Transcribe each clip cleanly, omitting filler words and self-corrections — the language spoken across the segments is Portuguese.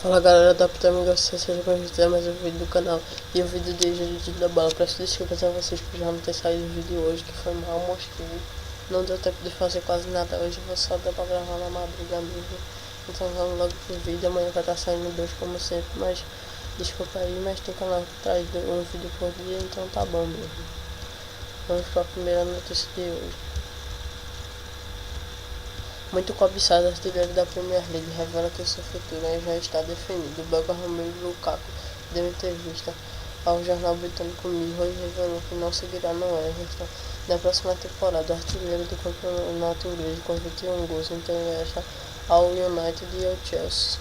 Fala galera da Pitamiga, sejam bem-vindos a mais um vídeo do canal. E o vídeo de hoje é o vídeo da bola. Peço desculpas a vocês por já não ter saído o vídeo hoje, que foi mal, mostrei. Não deu tempo de fazer quase nada hoje, vou só dar pra gravar na madrugada mesmo. Então vamos logo pro vídeo, amanhã vai estar saindo dois como sempre, mas desculpa aí, mas tem canal que traz um vídeo por dia, então tá bom mesmo. Vamos para a primeira notícia de hoje. Muito cobiçado, artilheiro da Premier League revela que seu futuro já está definido. O belga Romelu Lukaku deu entrevista ao jornal britânico Mirror e revelou que não seguirá no Everton na próxima temporada. O artilheiro do campeonato inglês com 21 gols interessa ao United e ao Chelsea.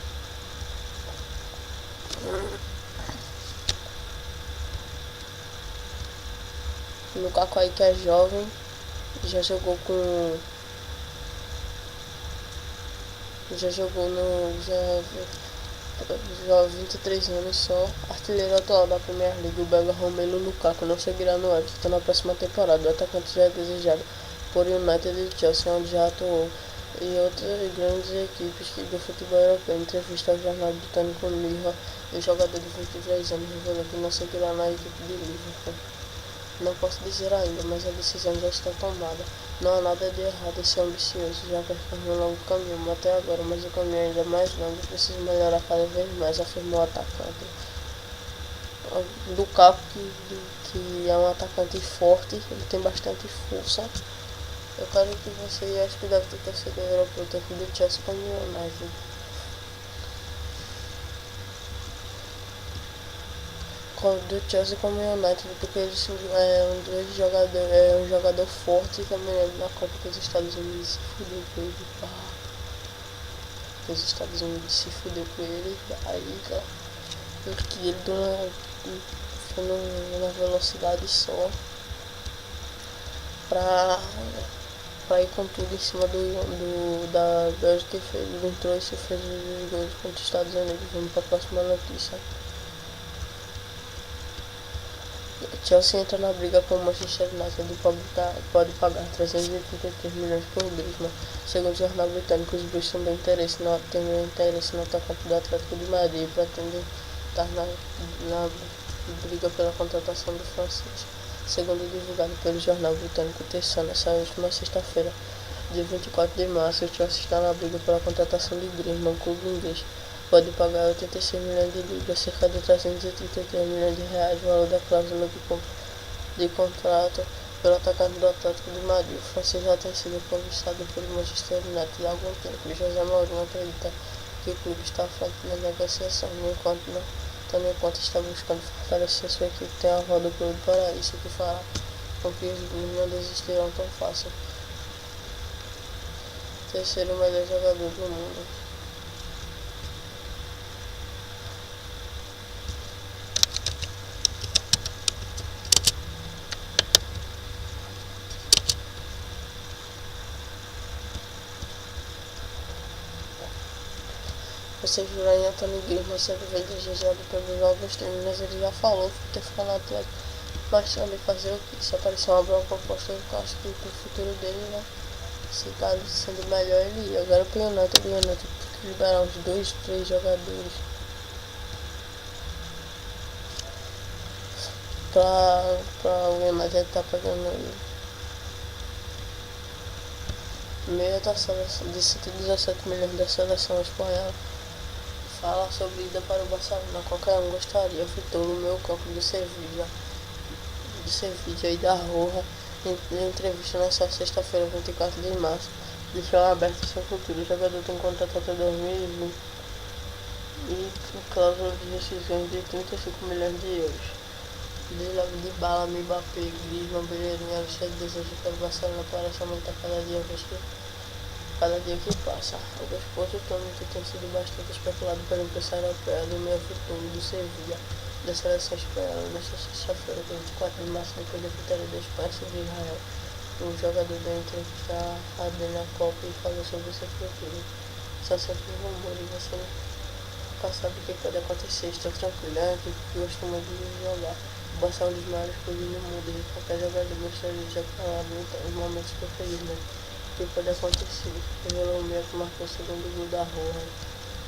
Lukaku aí que é jovem, já jogou no. Já 23 anos só. Artilheiro atual da Premier League, o belga Romelu Lukaku não seguirá no Everton na próxima temporada. O atacante já é desejado por United e Chelsea, onde já atuou, e outras grandes equipes do futebol europeu. Em entrevista ao jornal britânico Mirror, o jogador de 23 anos revelou que não seguirá na equipe de Liverpool. Não posso dizer ainda, mas a decisão já está tomada. Não há nada de errado em ser ambicioso, já percorreu um longo caminho até agora, mas o caminho é ainda mais longo e preciso melhorar cada vez mais, afirmou o atacante. Lukaku, que é um atacante forte, ele tem bastante força. Eu quero que você, acho que deve ter torcedor europeu, tanto do Chelsea como do United. Do Chelsea como o United, porque eles é um jogador forte, também na Copa que os Estados Unidos se fudeu com ele. Os Estados Unidos se fudeu com ele, aí que ele foi numa velocidade só pra ir com tudo em cima da Bélgica, que ele entrou e se fez os gols contra os Estados Unidos. Vamos para a próxima notícia. Chelsea entra na briga com o Manchester United e pode pagar 333 milhões por Griezmann. Segundo o jornal britânico, os Blues têm interesse no atacante do Atlético de Madrid e pretendem estar na briga pela contratação do francês. Segundo divulgado pelo jornal britânico The Sun, nessa última sexta-feira, dia 24 de março, o Chelsea está na briga pela contratação de Griezmann. O clube inglês pode pagar 86 milhões de libras, cerca de 333 milhões de reais, o valor da cláusula de contrato pelo atacante do Atlético de Madrid. O francês já tem sido conquistado pelo Manchester United há algum tempo. José Mourinho acredita que o clube está à frente na negociação, enquanto está buscando fortalecer sua equipe, tem a aval do clube para isso, que fará com que os Blues não desistirão tão fácil. Terceiro melhor jogador do mundo. Você jura em Antônio Griezmann sempre vem desejado pelos novos times, mas ele já falou que quer ficar no Atlético, mas também fazer o que? Se aparecer uma boa proposta, eu acho que pro futuro dele, né? Se tá sendo melhor, ele ia. Agora pro United, tem que liberar uns 2, 3 jogadores pra o United tá pegando ele. Meia da seleção de 117 milhões da seleção espanhola fala sobre ida para o Barcelona. Qualquer um gostaria. Fitou no meu campo de Sevilha e da Roja, em entrevista nesta sexta-feira, 24 de março, deixou aberto seu futuro. O jogador tem contrato até 2020 e cláusula de rescisão de 35 milhões de euros. De Bala, Mbappé, Griezmann, Bellerin, Alexandre deseja que o Barcelona pareça aumentar cada dia que passa. O desporto também tem sido bastante especulado pelo empresário europeu do meio futuro do Sevilha, da seleção espanhola. Nesta sexta-feira, 24 de março, depois da vitória da Espanha sobre Israel, o jogador deu entrevista à AD na Copa e falou sobre seu futuro. Só sempre rumores, você nunca sabe o que pode acontecer. Estou tranquilo, é a equipe que costuma de jogar. O Barça é um dos maiores clubes do mundo e qualquer jogador gostaria de jogar os momentos preferidos, né? Que pode acontecer. Revelou o meio que marcou o segundo gol da Roja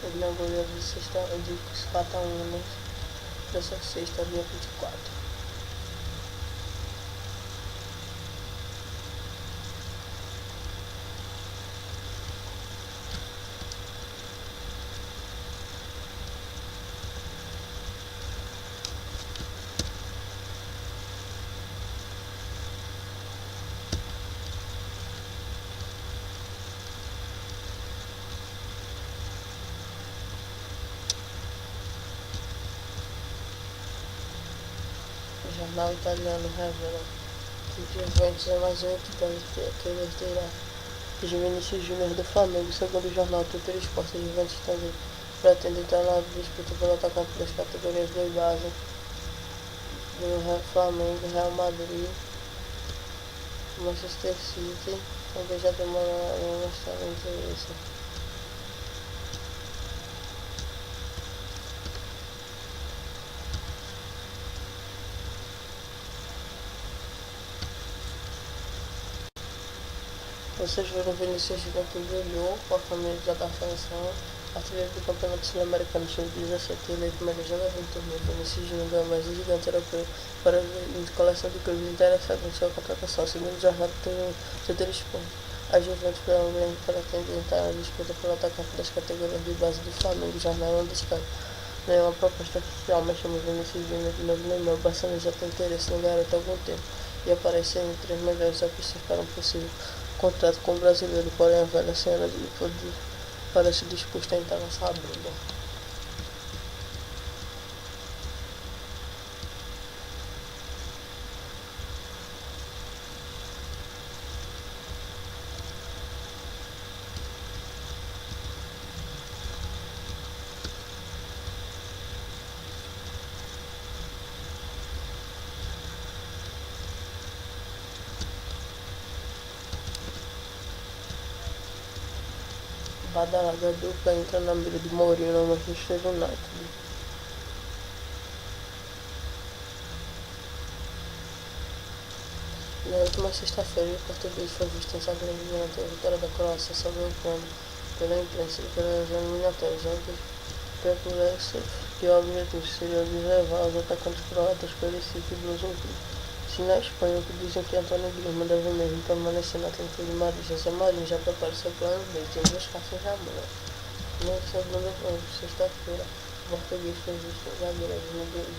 Ele na goleada de sexta de 4-1, né? Dessa sexta, dia 24. O jornal italiano revela que Juventus é mais um que verterá de Vinícius Júnior do Flamengo. Segundo o jornal Tutor Esporte, a Juventus também pretende entrar na disputa pelo atacante das categorias de base do Flamengo, Real Madrid, Manchester City, também já demonstraram interesse. Vocês viram o Vinícius Júnior que brilhou com a camisa da seleção, artilheiro do Campeonato Sul-Americano Sub-17 e eleito melhor jogador do torneio. Vinícius Júnior ganhou mais um gigante europeu para a coleção de clubes interessados em sua contratação, segundo o jornal do Twitter Esporte. A Juventus também pretende entrar na disputa pelo atacante das categorias de base do Flamengo. O jornal não descarta nenhuma proposta oficial, mas chama Vinícius Júnior de novo Neymar. O Barcelona já tem interesse no garoto há algum tempo e aparece entre as melhores opções para um possível contrato com o brasileiro, porém a velha senhora de poder parece disposta a entrar nessa briga. Badalada dupla entra na mira de Mourinho no Manchester United. Na última sexta-feira, o português foi visto em Zagreb diante da vitória da Croácia sobre o Ucrânia pela imprensa e pelas eliminatórias. Antes, especula-se que o objetivo seria observar os atacantes croatas pelo City e Brozovic. Se na Espanha, o que dizem que António Griezmann deve mesmo permanecer na tentativa de Madrid, José Mourinho já prepara seu plano B, tem duas cartas na mão. Na segunda sexta-feira, o português foi visto em Zagreb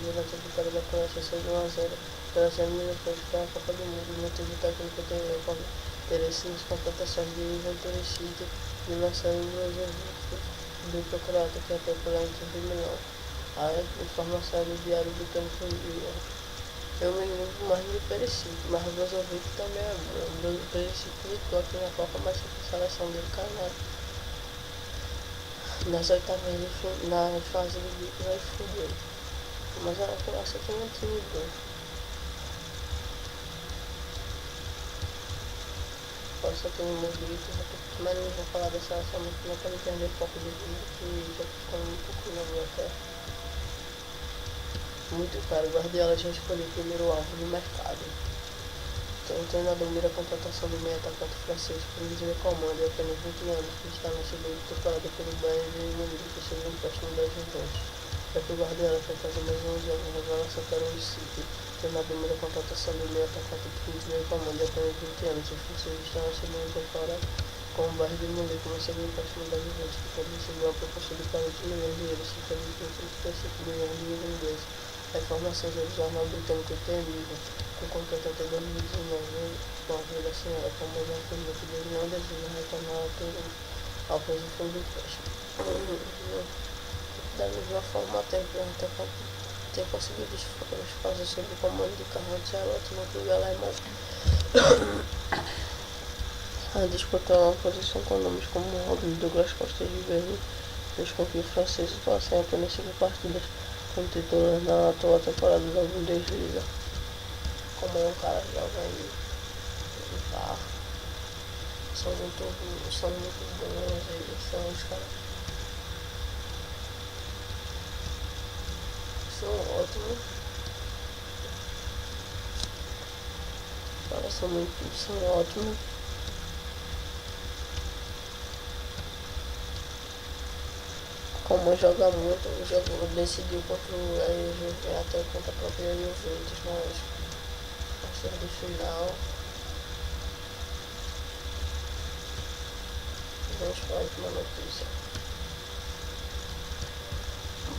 durante a vitória da Croácia sobre 1-0 pelas eliminatórias para a Copa do Mundo. O motivo técnico tem interesse nas contratações de Juventus City e Marcelo Brozovic, dupla croata que atua pela Inter de Milão. A informação do Diário Britânico eu me lembro mais do Perisic, mas o Brozovic também é bom. O Perisic lutou aqui na Copa, mas a seleção dele caiu nas oitavas de fim, na fase de grupos, aí fudeu. Mas a Croácia tem um time bom. Só tem um Modric, mas não vou falar da seleção, mas não quero perder foco de vídeo, que já ficou um pouco na minha terra. Muito caro, Guardiola já escolheu o primeiro alvo no mercado. Então, o treinador mira a contratação do meio atacante francês, por dizer comando, é apenas 20 anos, que está na segunda temporada pelo Bayern de Munique, que chega no próximo da Juventus. Já que o Guardiola foi fazer mais um jogo, a revelação para o City. O treinador mira a contratação do meio atacante por dizer comando, é apenas 20 anos, o francês está na segunda temporada com o Bayern de Munique, no segundo próximo da Juventus, que pode receber uma proposta de 40 milhões de euros, cerca de 35 milhões de euros ingleses. A informação do jornal britânico TMZ, com contrato até 2019, com a vida da senhora, como já afirmou que ele não deseja retornar ao fim do empréstimo. Da mesma forma, a Temple tem conseguido fazer sob o comando de Carlo Ancelotti no clube alemão. A disputar uma posição com nomes como Robin, Douglas Costa e Ribery fez com que o francês atuasse em apenas 5 partidas como titular na atual temporada da Bundesliga. Como um cara joga aí, tá? São muito bons, eles são os caras. São ótimos. Os caras são ótimos. como joga muito, o jogo decidiu contra o Juve, até contra a própria Juventus nas quartas de final. Vamos para a última notícia.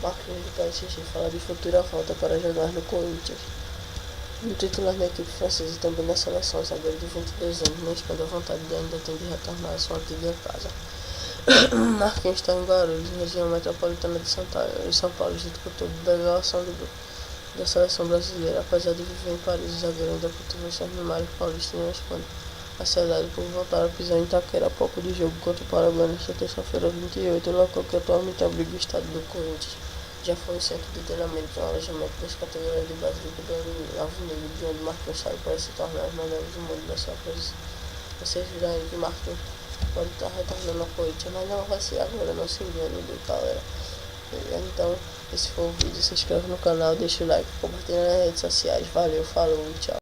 Marquinhos do PSG fala de futura volta para jogar no Corinthians. O titular da equipe francesa e também da seleção, zagueiro de 22 anos, não esconde a vontade de ainda tem de retornar à sua antiga casa. Marquinhos está em Guarulhos, região metropolitana de São Paulo, junto com toda a delegação da seleção brasileira. Apesar de viver em Paris, o zagueiro ainda cultiva seus memórias paulistas e não esconde a ansiedade por voltar a pisar em Itaquera a pouco de jogo contra o Paraguai nesta terça-feira 28, o local que atualmente abriga o estado do Corinthians. Já foi o centro de treinamento e alojamento das categorias de base do Alvinegro, de onde Marquinhos saiu para se tornar os melhores do mundo da sua posição. Vocês viram aí que Marquinhos pode estar retornando ao Corinthians, mas não vai ser agora, não se engane, galera. Então, esse foi o vídeo, se inscreve no canal, deixa o like, compartilha nas redes sociais. Valeu, falou e tchau.